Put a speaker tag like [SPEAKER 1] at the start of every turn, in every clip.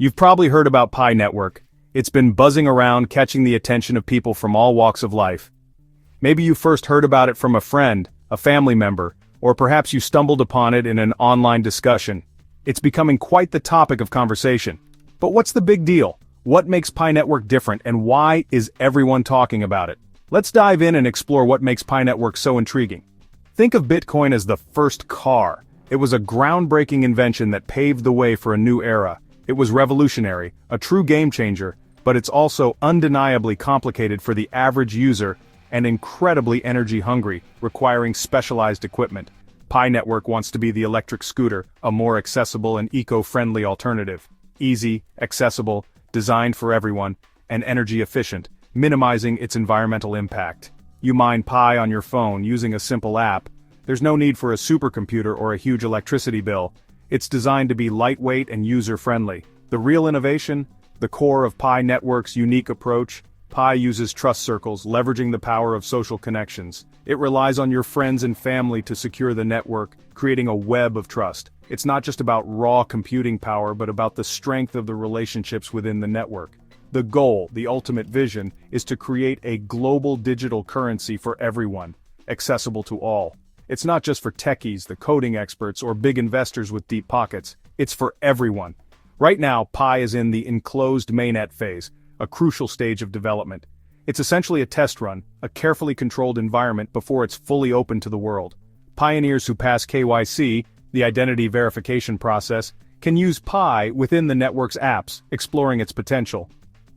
[SPEAKER 1] You've probably heard about Pi Network. It's been buzzing around, catching the attention of people from all walks of life. Maybe you first heard about it from a friend, a family member, or perhaps you stumbled upon it in an online discussion. It's becoming quite the topic of conversation. But what's the big deal? What makes Pi Network different, and why is everyone talking about it? Let's dive in and explore what makes Pi Network so intriguing. Think of Bitcoin as the first car. It was a groundbreaking invention that paved the way for a new era. It was revolutionary, a true game changer, but it's also undeniably complicated for the average user and incredibly energy hungry, requiring specialized equipment. Pi Network wants to be the electric scooter, a more accessible and eco-friendly alternative. Easy, accessible, designed for everyone, and energy efficient, minimizing its environmental impact. You mine Pi on your phone using a simple app. There's no need for a supercomputer or a huge electricity bill. It's designed to be lightweight and user-friendly. The real innovation? The core of Pi Network's unique approach. Pi uses trust circles, leveraging the power of social connections. It relies on your friends and family to secure the network, creating a web of trust. It's not just about raw computing power, but about the strength of the relationships within the network. The goal, the ultimate vision, is to create a global digital currency for everyone, accessible to all. It's not just for techies, the coding experts, or big investors with deep pockets. It's for everyone. Right now, Pi is in the enclosed mainnet phase, a crucial stage of development. It's essentially a test run, a carefully controlled environment before it's fully open to the world. Pioneers who pass KYC, the identity verification process, can use Pi within the network's apps, exploring its potential.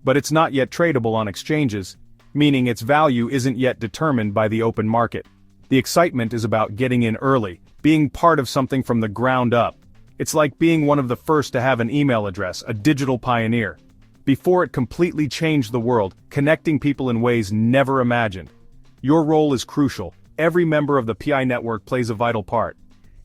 [SPEAKER 1] But it's not yet tradable on exchanges, meaning its value isn't yet determined by the open market. The excitement is about getting in early, being part of something from the ground up. It's like being one of the first to have an email address, a digital pioneer. Before it completely changed the world, connecting people in ways never imagined. Your role is crucial. Every member of the Pi network plays a vital part.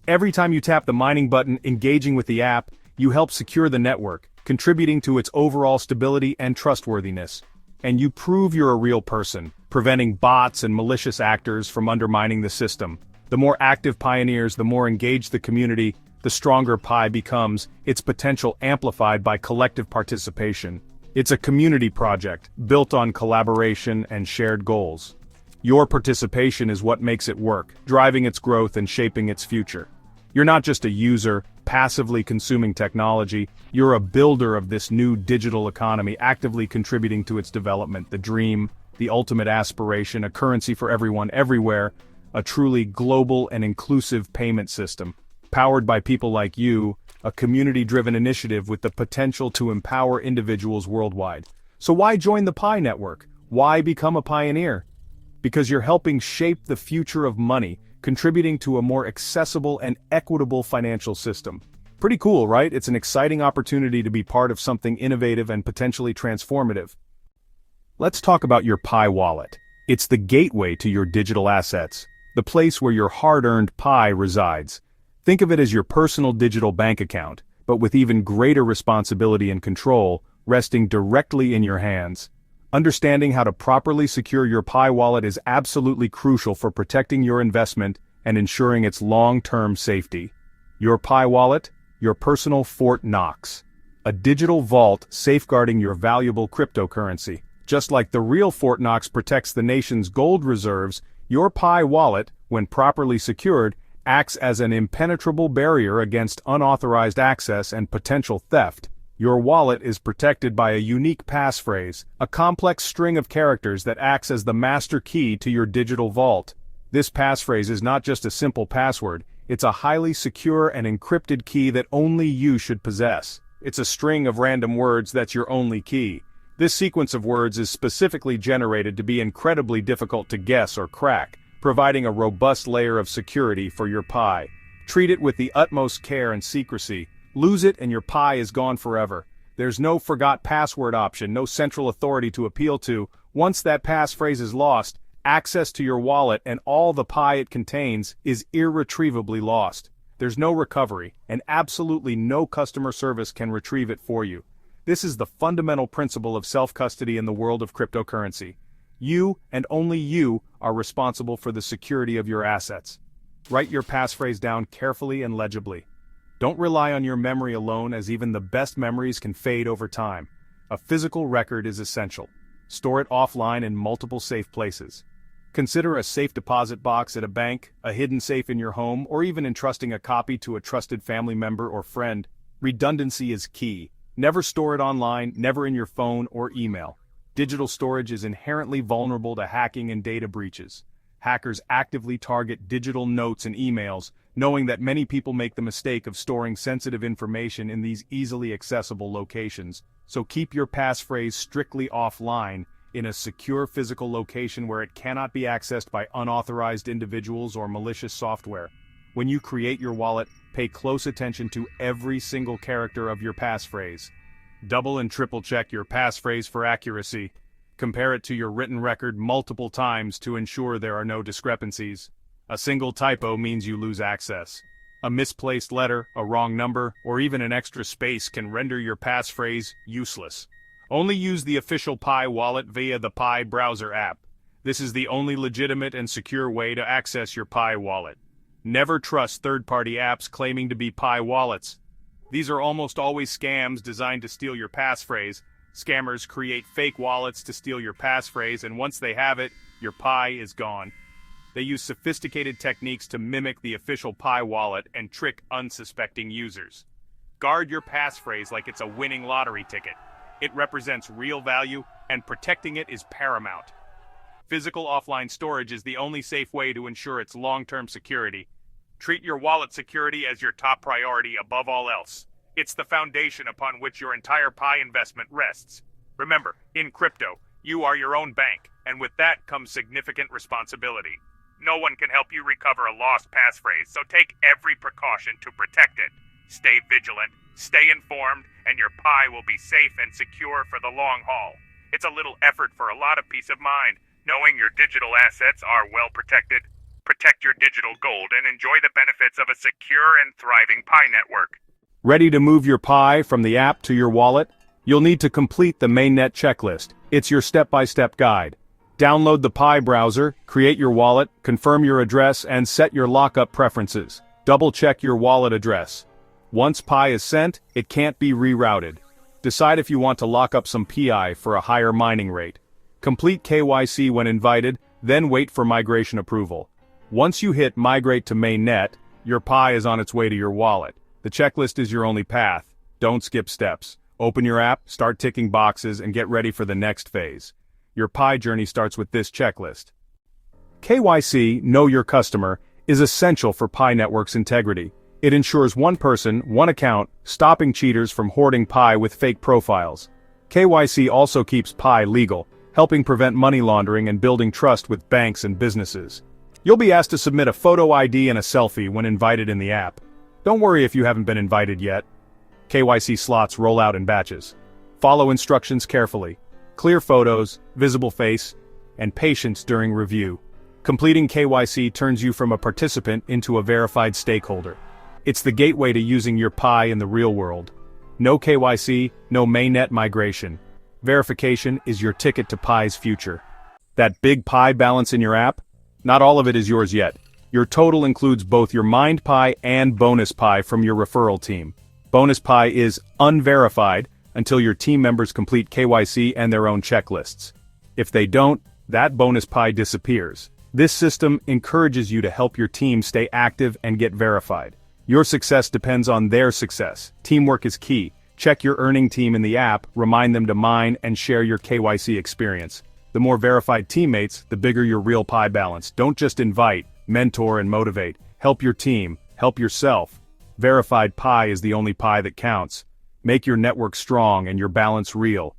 [SPEAKER 1] Every time you tap the mining button, engaging with the app, you help secure the network, contributing to its overall stability and trustworthiness. And you prove you're a real person, preventing bots and malicious actors from undermining the system. The more active pioneers, the more engaged the community, the stronger Pi becomes, its potential amplified by collective participation. It's a community project, built on collaboration and shared goals. Your participation is what makes it work, driving its growth and shaping its future. You're not just a user, passively consuming technology, you're a builder of this new digital economy, actively contributing to its development, the dream, the ultimate aspiration, a currency for everyone everywhere, a truly global and inclusive payment system. Powered by people like you, a community-driven initiative with the potential to empower individuals worldwide. So why join the Pi network? Why become a pioneer? Because you're helping shape the future of money, contributing to a more accessible and equitable financial system. Pretty cool, right? It's an exciting opportunity to be part of something innovative and potentially transformative. Let's talk about your Pi wallet. It's the gateway to your digital assets, the place where your hard-earned Pi resides. Think of it as your personal digital bank account, but with even greater responsibility and control, resting directly in your hands. Understanding how to properly secure your Pi wallet is absolutely crucial for protecting your investment and ensuring its long-term safety. Your Pi wallet, your personal Fort Knox. A digital vault safeguarding your valuable cryptocurrency. Just like the real Fort Knox protects the nation's gold reserves, your Pi wallet, when properly secured, acts as an impenetrable barrier against unauthorized access and potential theft. Your wallet is protected by a unique passphrase, a complex string of characters that acts as the master key to your digital vault. This passphrase is not just a simple password, it's a highly secure and encrypted key that only you should possess. It's a string of random words that's your only key. This sequence of words is specifically generated to be incredibly difficult to guess or crack, providing a robust layer of security for your Pi. Treat it with the utmost care and secrecy. Lose it and your Pi is gone forever. There's no forgot password option, no central authority to appeal to. Once that passphrase is lost, access to your wallet and all the Pi it contains is irretrievably lost. There's no recovery, and absolutely no customer service can retrieve it for you. This is the fundamental principle of self-custody in the world of cryptocurrency. You, and only you, are responsible for the security of your assets. Write your passphrase down carefully and legibly. Don't rely on your memory alone, as even the best memories can fade over time. A physical record is essential. Store it offline in multiple safe places. Consider a safe deposit box at a bank, a hidden safe in your home, or even entrusting a copy to a trusted family member or friend. Redundancy is key. Never store it online, never in your phone or email. Digital storage is inherently vulnerable to hacking and data breaches. Hackers actively target digital notes and emails, knowing that many people make the mistake of storing sensitive information in these easily accessible locations. So keep your passphrase strictly offline, in a secure physical location where it cannot be accessed by unauthorized individuals or malicious software. When you create your wallet, pay close attention to every single character of your passphrase. Double and triple check your passphrase for accuracy. Compare it to your written record multiple times to ensure there are no discrepancies. A single typo means you lose access. A misplaced letter, a wrong number, or even an extra space can render your passphrase useless. Only use the official Pi wallet via the Pi browser app. This is the only legitimate and secure way to access your Pi wallet. Never trust third-party apps claiming to be Pi wallets. These are almost always scams designed to steal your passphrase. Scammers create fake wallets to steal your passphrase, and once they have it, your Pi is gone. They use sophisticated techniques to mimic the official Pi wallet and trick unsuspecting users. Guard your passphrase like it's a winning lottery ticket. It represents real value, and protecting it is paramount. Physical offline storage is the only safe way to ensure its long-term security. Treat your wallet security as your top priority above all else. It's the foundation upon which your entire Pi investment rests. Remember, in crypto, you are your own bank, and with that comes significant responsibility. No one can help you recover a lost passphrase, so take every precaution to protect it. Stay vigilant, stay informed, and your Pi will be safe and secure for the long haul. It's a little effort for a lot of peace of mind, knowing your digital assets are well protected. Protect your digital gold and enjoy the benefits of a secure and thriving Pi network. Ready to move your Pi from the app to your wallet? You'll need to complete the mainnet checklist. It's your step-by-step guide. Download the Pi browser, create your wallet, confirm your address, and set your lockup preferences. Double-check your wallet address. Once Pi is sent, it can't be rerouted. Decide if you want to lock up some PI for a higher mining rate. Complete KYC when invited, then wait for migration approval. Once you hit Migrate to Mainnet, your Pi is on its way to your wallet. The checklist is your only path. Don't skip steps. Open your app, start ticking boxes, and get ready for the next phase. Your Pi journey starts with this checklist. KYC, Know Your Customer, is essential for Pi Network's integrity. It ensures one person, one account, stopping cheaters from hoarding Pi with fake profiles. KYC also keeps Pi legal, helping prevent money laundering and building trust with banks and businesses. You'll be asked to submit a photo ID and a selfie when invited in the app. Don't worry if you haven't been invited yet. KYC slots roll out in batches. Follow instructions carefully. Clear photos, visible face, and patience during review. Completing KYC turns you from a participant into a verified stakeholder. It's the gateway to using your Pi in the real world. No KYC, no mainnet migration. Verification is your ticket to Pi's future. That big Pi balance in your app? Not all of it is yours yet. Your total includes both your mined Pi and bonus Pi from your referral team. Bonus Pi is unverified until your team members complete KYC and their own checklists. If they don't, that bonus Pi disappears. This system encourages you to help your team stay active and get verified. Your success depends on their success. Teamwork is key. Check your earning team in the app, remind them to mine, and share your KYC experience. The more verified teammates, the bigger your real Pi balance. Don't just invite, mentor, and motivate. Help your team, help yourself. Verified Pi is the only Pi that counts. Make your network strong and your balance real.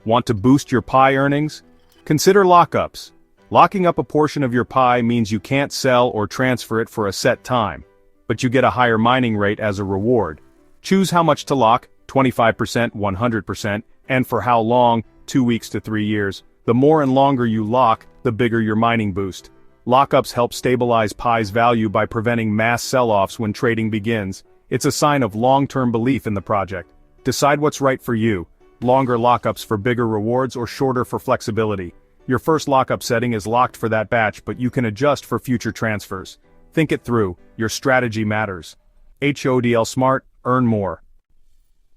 [SPEAKER 1] Want to boost your Pi earnings? Consider lockups. Locking up a portion of your Pi means you can't sell or transfer it for a set time, but you get a higher mining rate as a reward. Choose how much to lock, 25%, 100%, and for how long, 2 weeks to 3 years. The more and longer you lock, the bigger your mining boost. Lockups help stabilize Pi's value by preventing mass sell-offs when trading begins. It's a sign of long-term belief in the project. Decide what's right for you. Longer lockups for bigger rewards or shorter for flexibility. Your first lockup setting is locked for that batch, but you can adjust for future transfers. Think it through. Your strategy matters. HODL smart, earn more.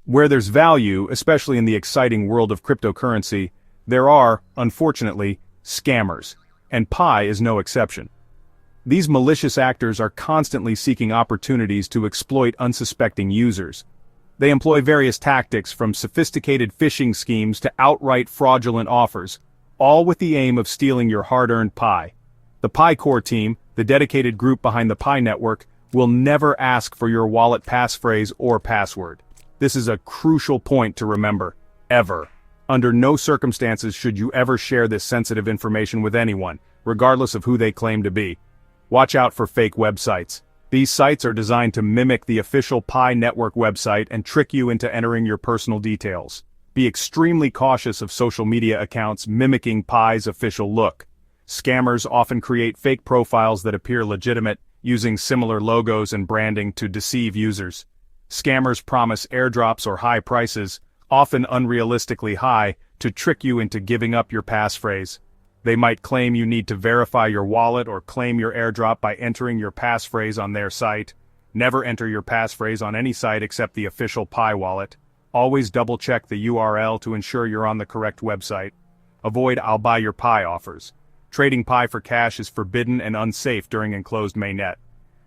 [SPEAKER 1] Where there's value, especially in the exciting world of cryptocurrency, there are, unfortunately, scammers, and Pi is no exception. These malicious actors are constantly seeking opportunities to exploit unsuspecting users. They employ various tactics from sophisticated phishing schemes to outright fraudulent offers, all with the aim of stealing your hard-earned Pi. The Pi Core team, the dedicated group behind the Pi network, will never ask for your wallet passphrase or password. This is a crucial point to remember, ever. Under no circumstances should you ever share this sensitive information with anyone, regardless of who they claim to be. Watch out for fake websites. These sites are designed to mimic the official Pi network website and trick you into entering your personal details. Be extremely cautious of social media accounts mimicking Pi's official look. Scammers often create fake profiles that appear legitimate, using similar logos and branding to deceive users. Scammers promise airdrops or high prices, often unrealistically high, to trick you into giving up your passphrase. They might claim you need to verify your wallet or claim your airdrop by entering your passphrase on their site. Never enter your passphrase on any site except the official Pi wallet. Always double-check the URL to ensure you're on the correct website. Avoid I'll buy your Pi offers. Trading Pi for cash is forbidden and unsafe during enclosed mainnet.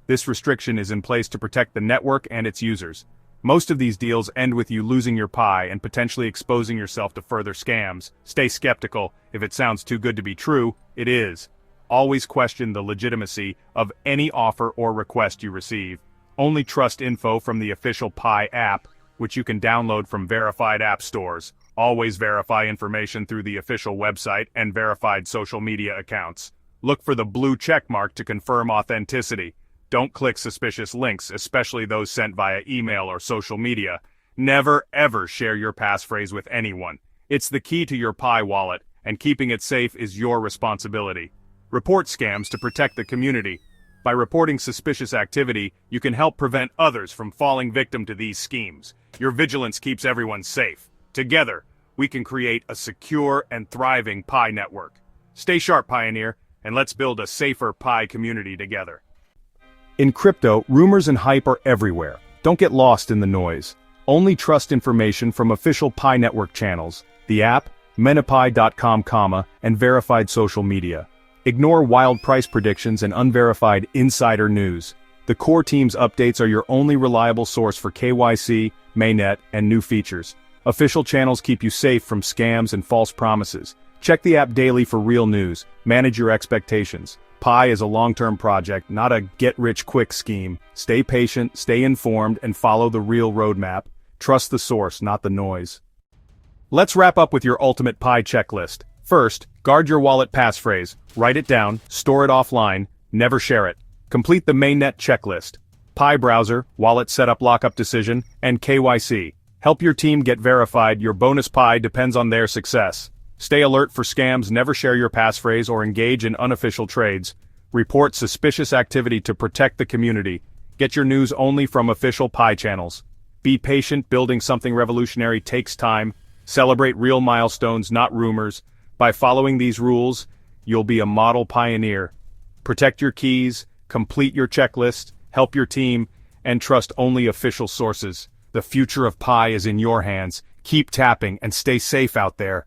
[SPEAKER 1] This restriction is in place to protect the network and its users. Most of these deals end with you losing your Pi and potentially exposing yourself to further scams. Stay skeptical. If it sounds too good to be true, it is. Always question the legitimacy of any offer or request you receive. Only trust info from the official Pi app, which you can download from verified app stores. Always verify information through the official website and verified social media accounts. Look for the blue check mark to confirm authenticity. Don't click suspicious links, especially those sent via email or social media. Never ever share your passphrase with anyone. It's the key to your Pi wallet, and keeping it safe is your responsibility. Report scams to protect the community. By reporting suspicious activity, you can help prevent others from falling victim to these schemes. Your vigilance keeps everyone safe. Together, we can create a secure and thriving Pi network. Stay sharp, Pioneer, and let's build a safer Pi community together. In crypto, rumors and hype are everywhere. Don't get lost in the noise. Only trust information from official Pi network channels, the app, menapie.com, and verified social media. Ignore wild price predictions and unverified insider news. The core team's updates are your only reliable source for KYC, mainnet, and new features. Official channels keep you safe from scams and false promises. Check the app daily for real news. Manage your expectations. Pi is a long-term project, not a get-rich-quick scheme. Stay patient, stay informed, and follow the real roadmap. Trust the source, not the noise. Let's wrap up with your ultimate Pi checklist. First, guard your wallet passphrase. Write it down, store it offline, never share it. Complete the mainnet checklist. Pi browser, wallet setup lockup decision, and KYC. Help your team get verified. Your bonus Pi depends on their success. Stay alert for scams, never share your passphrase or engage in unofficial trades. Report suspicious activity to protect the community. Get your news only from official Pi channels. Be patient, building something revolutionary takes time. Celebrate real milestones, not rumors. By following these rules, you'll be a model pioneer. Protect your keys, complete your checklist, help your team, and trust only official sources. The future of Pi is in your hands. Keep tapping and stay safe out there.